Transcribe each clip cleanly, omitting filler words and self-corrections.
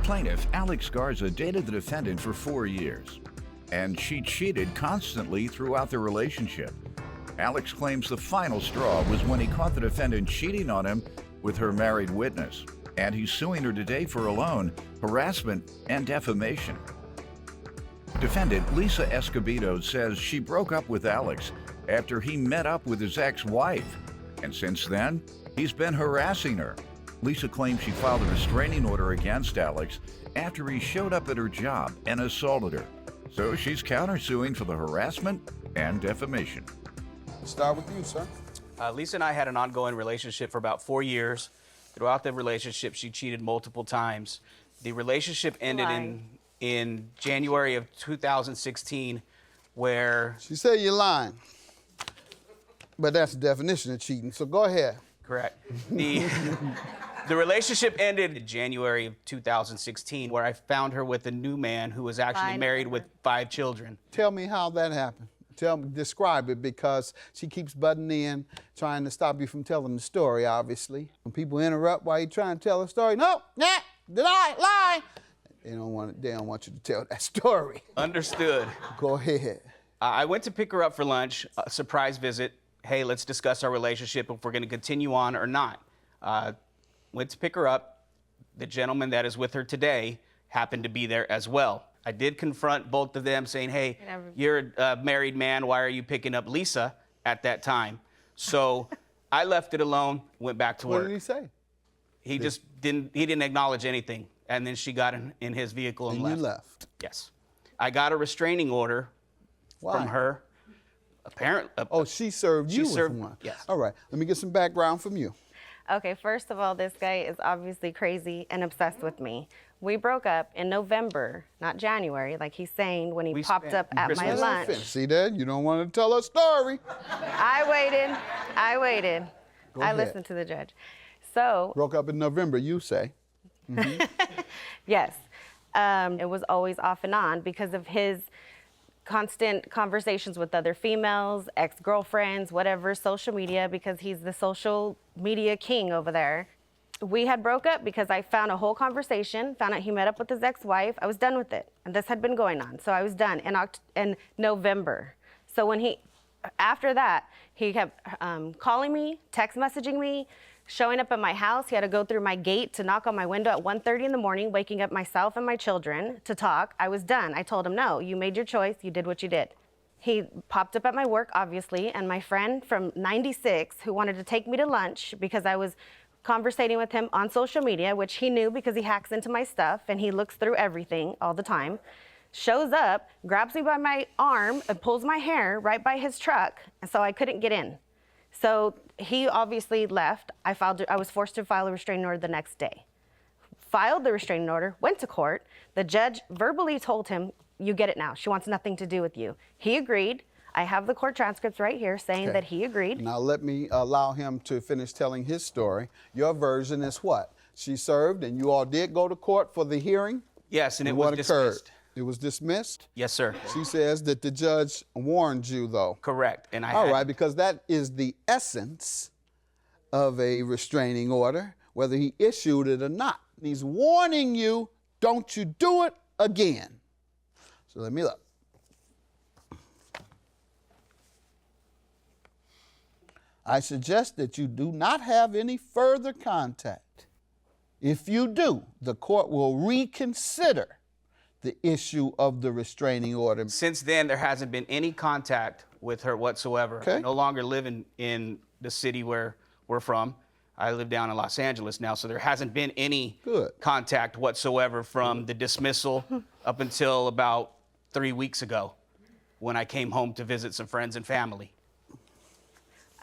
Plaintiff, Alex Garza, dated the defendant for 4 years, and she cheated constantly throughout their relationship. Alex claims the final straw was when he caught the defendant cheating on him with her married witness, and he's suing her today for alone, harassment, and defamation. Defendant Lisa Escobedo says she broke up with Alex after he met up with his ex-wife, and since then, he's been harassing her. Lisa claims she filed a restraining order against Alex after he showed up at her job and assaulted her. So she's countersuing for the harassment and defamation. Start with you, sir. Lisa and I had an ongoing relationship for about 4 years. Throughout the relationship, she cheated multiple times. The relationship ended in January of 2016, where... She said you're lying, but that's the definition of cheating, so go ahead. Correct. The relationship ended in January of 2016, where I found her with a new man who was actually married with 5 children. Tell me how that happened. Describe it, because she keeps butting in, trying to stop you from telling the story, obviously. When people interrupt while you're trying to tell a story, no, deny, lie. They don't want you to tell that story. Understood. Go ahead. I went to pick her up for lunch, a surprise visit. Hey, let's discuss our relationship, if we're gonna continue on or not. Went to pick her up. The gentleman that is with her today happened to be there as well. I did confront both of them saying, hey, you're a married man, why are you picking up Lisa at that time? So I left it alone, went back to work. What did he say? He just didn't acknowledge anything. And then she got in his vehicle and left. You left? Yes. I got a restraining order from her. Apparently. Oh, she served you with one? Yes. All right, let me get some background from you. Okay, first of all, this guy is obviously crazy and obsessed with me. We broke up in November, not January, like he's saying when he popped up at my lunch. See that? You don't want to tell a story. I waited. Go I ahead. listened to the judge. So. Broke up in November, you say. Mm-hmm. Yes. It was always off and on because of his constant conversations with other females, ex-girlfriends, whatever, social media, because he's the social media king over there. We had broke up because I found a whole conversation, found out he met up with his ex-wife. I was done with it, and this had been going on, so I was done in November. So when after that, he kept calling me, text messaging me, showing up at my house. He had to go through my gate to knock on my window at 1:30 in the morning, waking up myself and my children to talk. I was done. I told him, no, you made your choice. You did what you did. He popped up at my work, obviously, and my friend from '96 who wanted to take me to lunch because I was conversating with him on social media, which he knew because he hacks into my stuff and he looks through everything all the time, shows up, grabs me by my arm and pulls my hair right by his truck, and so I couldn't get in. So he obviously left. I was forced to file a restraining order the next day. Filed the restraining order, went to court. The judge verbally told him, you get it now. She wants nothing to do with you. He agreed. I have the court transcripts right here saying that he agreed. Now let me allow him to finish telling his story. Your version is what? She served and you all did go to court for the hearing? Yes, and it was dismissed. It was dismissed? Yes, sir. She says that the judge warned you, though. Correct. And all right, because that is the essence of a restraining order, whether he issued it or not. He's warning you, don't you do it again. So let me look. I suggest that you do not have any further contact. If you do, the court will reconsider the issue of the restraining order. Since then, there hasn't been any contact with her whatsoever. Okay. I no longer live in the city where we're from. I live down in Los Angeles now, so there hasn't been any contact whatsoever from the dismissal up until about 3 weeks ago when I came home to visit some friends and family.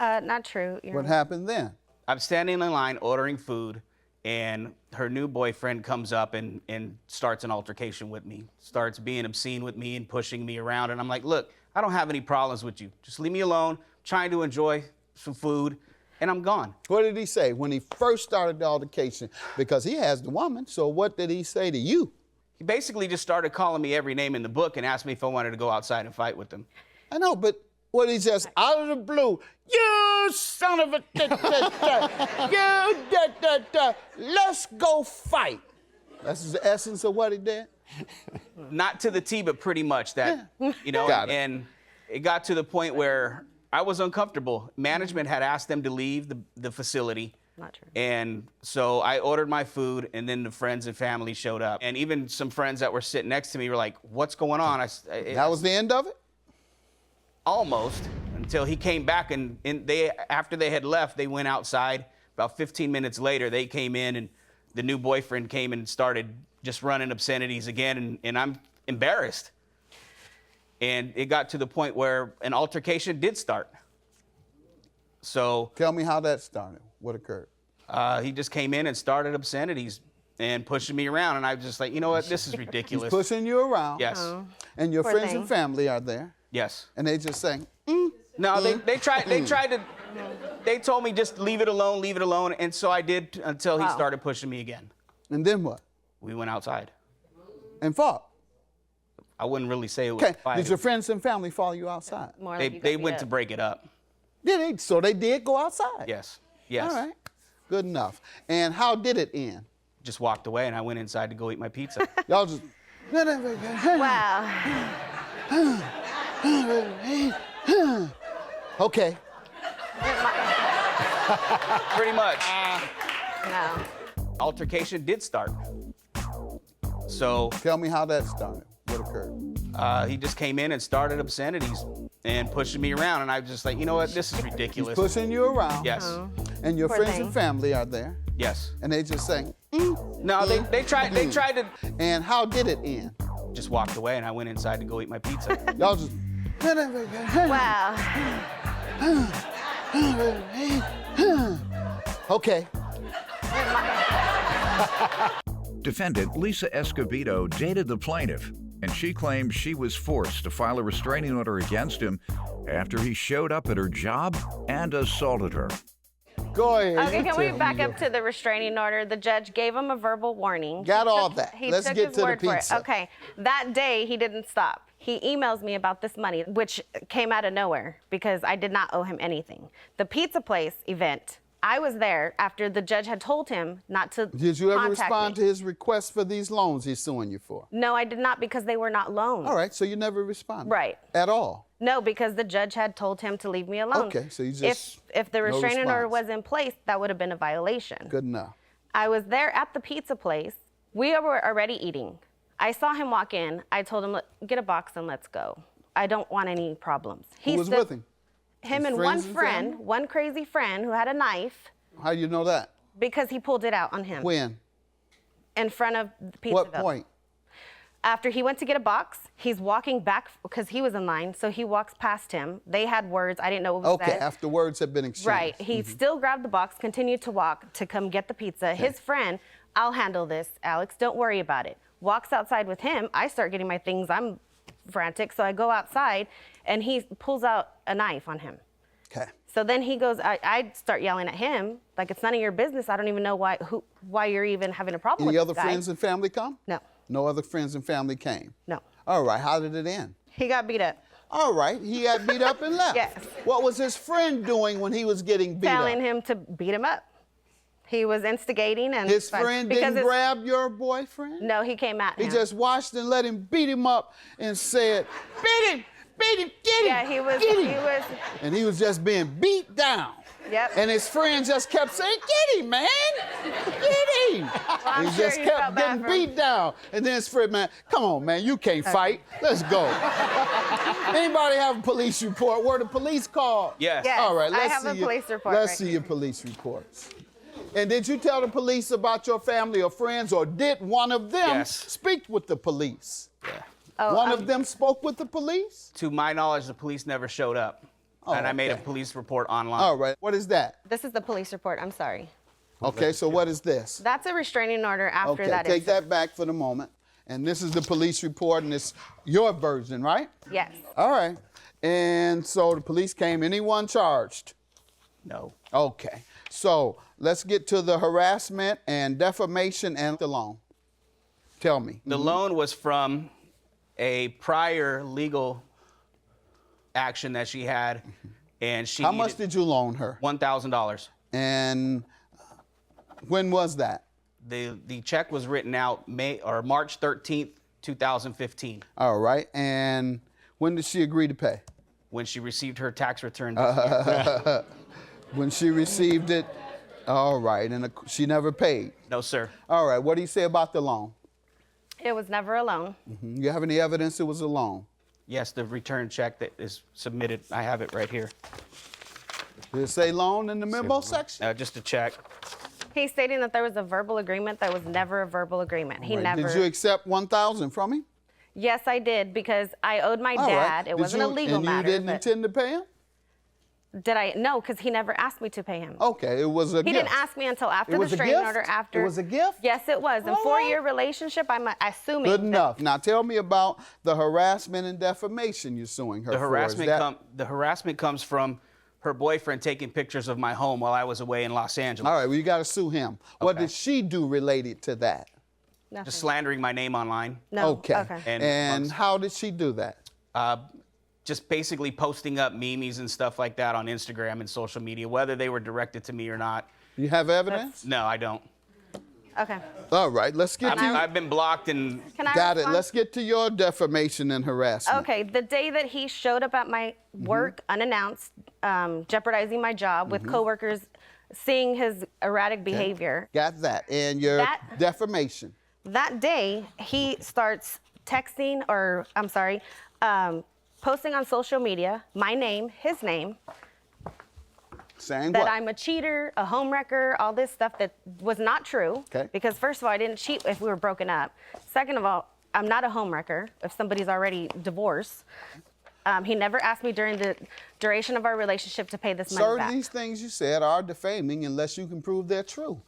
Not true. What happened then? I'm standing in line ordering food, and her new boyfriend comes up and starts an altercation with me, starts being obscene with me and pushing me around. And I'm like, look, I don't have any problems with you. Just leave me alone. I'm trying to enjoy some food, and I'm gone. What did he say when he first started the altercation? Because he has the woman, so what did he say to you? He basically just started calling me every name in the book and asked me if I wanted to go outside and fight with him. I know, but what he just out of the blue, you son of a let's go fight. That's the essence of what he did? Not to the T, but pretty much that, you know, Got it. and it got to the point where I was uncomfortable. Management had asked them to leave the facility. Not true. And so I ordered my food, and then the friends and family showed up. And even some friends that were sitting next to me were like, what's going on? That was the end of it? Almost, until he came back, and after they had left, they went outside. About 15 minutes later, they came in, and the new boyfriend came and started just running obscenities again, and I'm embarrassed. And it got to the point where an altercation did start. So Tell me how that started. What occurred? he just came in and started obscenities and pushing me around, and I was just like, you know what, this is ridiculous. He's pushing you around. Yes. Oh. And your Poor friends thing. and family are there. Yes. And they just saying, No, they tried to. They told me just leave it alone, and so I did until he Wow. started pushing me again. and then what? We went outside. And fought. I wouldn't really say it was Okay. a fight. Did your friends and family follow you outside? More They like you got they beat went up. to break it up. Did they? So they did go outside? Yes. Yes. All right. Good enough. And how did it end? Just walked away, and I went inside to go eat my pizza. Y'all just. Wow. Okay. Pretty much. No. Altercation did start. So Tell me how that started. What occurred? he just came in and started obscenities and pushing me around, and I was just like, you know what, this is ridiculous. Pushing you around. Yes. And your Poor friends thing. and family are there. Yes. And they just saying, No, they tried to. and how did it end? Just walked away, and I went inside to go eat my pizza. Y'all just. Wow. Okay. Defendant Lisa Escobedo dated the plaintiff, and she claims she was forced to file a restraining order against him after he showed up at her job and assaulted her. Go ahead. Okay, you can we tell back me up to the restraining order? The judge gave him a verbal warning. Got He all took- that. He Let's took get his to the word for it. pizza. Okay, that day he didn't stop. He emails me about this money, which came out of nowhere because I did not owe him anything. The pizza place event, I was there after the judge had told him not to Did you ever contact respond me. to his request for these loans he's suing you for? No, I did not because they were not loans. All right, so you never responded. Right. At all. No, because the judge had told him to leave me alone. Okay, so you just if the no restraining order response. was in place, that would have been a violation. Good enough. I was there at the pizza place. We were already eating. I saw him walk in. I told him, get a box and let's go. I don't want any problems. Who was with him? Him His and friends and friend, family? one crazy friend who had a knife How you know that? because he pulled it out on him When? in front of the pizza. What point? After he went to get a box, he's walking back because he was in line, so he walks past him. They had words. I didn't know what was Okay, said. after words have been exchanged. Right. He still grabbed the box, continued to walk to come get the pizza. His friend, I'll handle this, Alex. Don't worry about it. Walks outside with him. I start getting my things. I'm frantic. So I go outside, and he pulls out a knife on him. Okay. So then he goes, I start yelling at him, like, it's none of your business. I don't even know why you're even having a problem Any with other this guy. friends and family come? No. No other friends and family came? No. All right, how did it end? He got beat up. All right, he got beat up and left. Yes. What was his friend doing when he was getting beat Telling up? him to beat him up. He was instigating and His friend didn't grab your boyfriend? No, he came at He him. just watched and let him beat him up and said, beat him, get him, Yeah, he was. get He him. was. And he was just being beat down. Yep. And his friend just kept saying, get him, man, get him. I'm he sure just he kept felt bad getting for him. beat down. And then his friend, man, come on, man, you can't fight. Let's go. Anybody have a police report? Were the police called? Yes. Yes. All right, I let's have a see your- police report Let's right see your police reports. And did you tell the police about your family or friends, or did one of them Yes. speak with the police? Oh, One of them spoke with the police? To my knowledge, the police never showed up, and I made a okay. police report online. All right, what is that? This is the police report. I'm sorry. Okay, so what is this? That's a restraining order after Okay, that. take incident. that back for the moment. And this is the police report, and it's your version, right? Yes. All right. And so the police came. Anyone charged? No. Okay. So let's get to the harassment and defamation and the loan. Tell me. The loan was from a prior legal action that she had, and she How much did you loan her? $1,000. And when was that? The check was written out March 13th, 2015. All right. And when did she agree to pay? When she received her tax return this year. When she received it. All right. And she never paid? No, sir. All right. What do you say about the loan? It was never a loan. You have any evidence it was a loan? Yes, the return check that is submitted, I have it right here. Did it say loan in the memo section? Just a check. He's stating that there was a verbal agreement that was never a verbal agreement. He Right. never. Did you accept $1,000 from him? Yes, I did, because I owed my All dad. right. It wasn't a legal and matter. And you didn't but- intend to pay him? Did I? No, because he never asked me to pay him. Okay, it was a He gift. didn't ask me until after It the was a restraining gift? order. After It was a gift? Yes, it was. In All right. 4-year relationship, I'm assuming. Good that- enough. Now tell me about the harassment and defamation you're suing her The for. the harassment comes from her boyfriend taking pictures of my home while I was away in Los Angeles. All right, well, you got to sue him. What Okay. did she do related to that? Nothing. Just slandering my name online. No. Okay. And And amongst- how did she do that? Just basically posting up memes and stuff like that on Instagram and social media, whether they were directed to me or not. You have evidence? No, I don't. Okay. All right, let's get to I've been blocked and Can I Got it. respond? Let's get to your defamation and harassment. Okay, the day that he showed up at my work unannounced, jeopardizing my job with coworkers, seeing his erratic behavior. Got that. And your That- defamation. That day, he starts texting, or I'm sorry, posting on social media my name, his name, Saying that what? I'm a cheater, a homewrecker, all this stuff that was not true. Okay. Because first of all, I didn't cheat if we were broken up. Second of all, I'm not a homewrecker if somebody's already divorced. He never asked me during the duration of our relationship to pay this money Sir, back. these things you said are defaming unless you can prove they're true.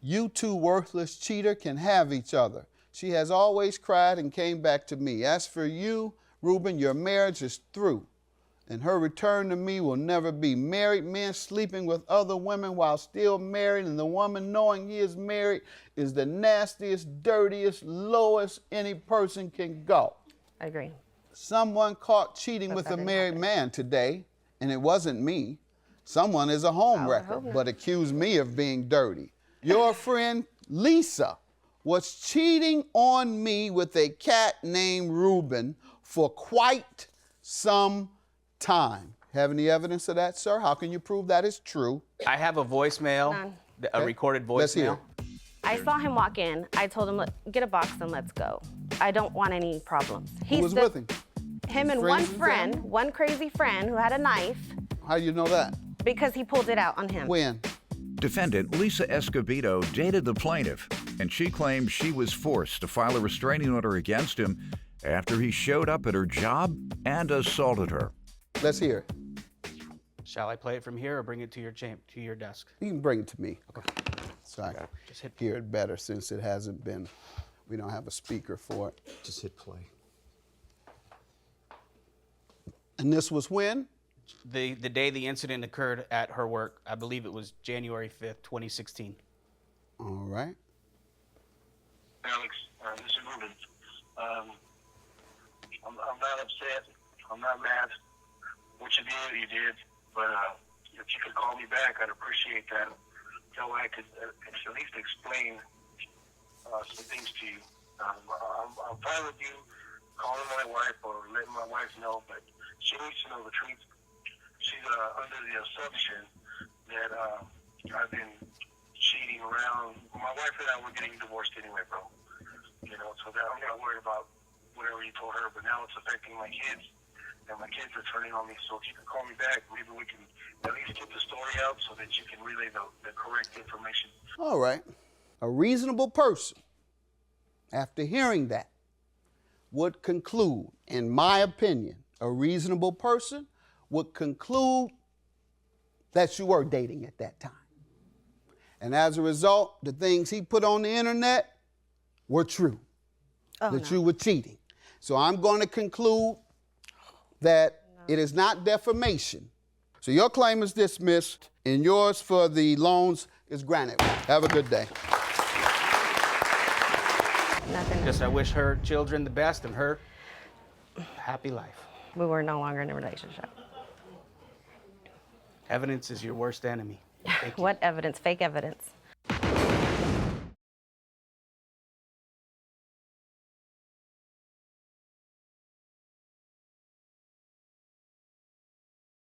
You two worthless cheater can have each other. She has always cried and came back to me. As for you, Reuben, your marriage is through, and her return to me will never be. Married men sleeping with other women while still married, and the woman knowing he is married is the nastiest, dirtiest, lowest any person can go. I agree. Someone caught cheating But with that a didn't married happen. man today, and it wasn't me. Someone is a homewrecker, hope not. but accused me of being dirty. Your friend Lisa was cheating on me with a cat named Reuben for quite some time. Have any evidence of that, sir? How can you prove that is true? I have a voicemail, None. a recorded voicemail. Let's hear. I saw him walk in. I told him, get a box and let's go. I don't want any problems. Who was with him? Him and Friends one and friend, family? one crazy friend who had a knife How do you know that? because he pulled it out on him. When? Defendant Lisa Escobedo dated the plaintiff, and she claims she was forced to file a restraining order against him after he showed up at her job and assaulted her. Let's hear it. Shall I play it from here or bring it to your desk? You can bring it to me. So I can Just hit- hear it better since it hasn't been, we don't have a speaker for it. Just hit play. And this was when? The day the incident occurred at her work, I believe it was January 5th, 2016. All right. Alex, this is Ruben. I'm not upset. I'm not mad. What you did. But if you could call me back, I'd appreciate that. So I could at least explain some things to you. I'm fine with you calling my wife or letting my wife know, but she needs to know the truth. She's under the assumption that I've been cheating around. My wife and I were getting divorced anyway, bro. You know, so that I'm not worried about whatever you told her, but now it's affecting my kids, and my kids are turning on me. So if you can call me back, maybe we can at least get the story out so that you can relay the correct information. All right. A reasonable person, after hearing that, would conclude, in my opinion, a reasonable person would conclude that you were dating at that time. And as a result, the things he put on the internet were true, that you were cheating. So I'm going to conclude that it is not defamation. So your claim is dismissed, and yours for the loans is granted. Have a good day. Nothing. Just I wish her children the best and her happy life. We were no longer in a relationship. Evidence is your worst enemy. Thank you. What evidence? Fake evidence.